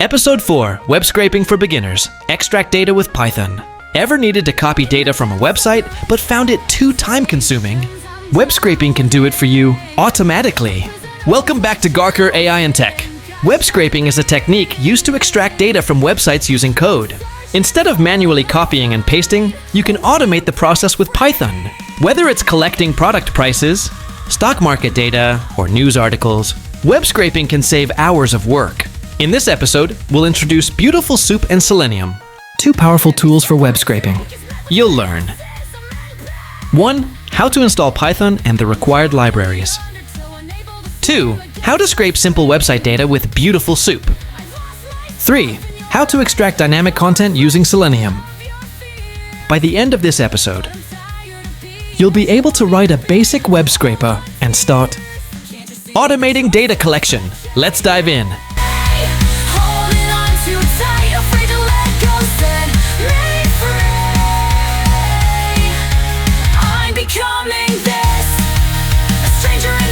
Episode 4, Web Scraping for Beginners. Extract data with Python. Ever needed to copy data from a website, but found it too time-consuming? Web scraping can do it for you automatically. Welcome back to GarCar AI and Tech. Web scraping is a technique used to extract data from websites using code. Instead of manually copying and pasting, you can automate the process with Python. Whether it's collecting product prices, stock market data, or news articles, web scraping can save hours of work. In this episode, we'll introduce BeautifulSoup and Selenium, two powerful tools for web scraping. You'll learn 1. How to install Python and the required libraries. 2. How to scrape simple website data with BeautifulSoup. 3. How to extract dynamic content using Selenium. By the end of this episode, you'll be able to write a basic web scraper and start automating data collection. Let's dive in.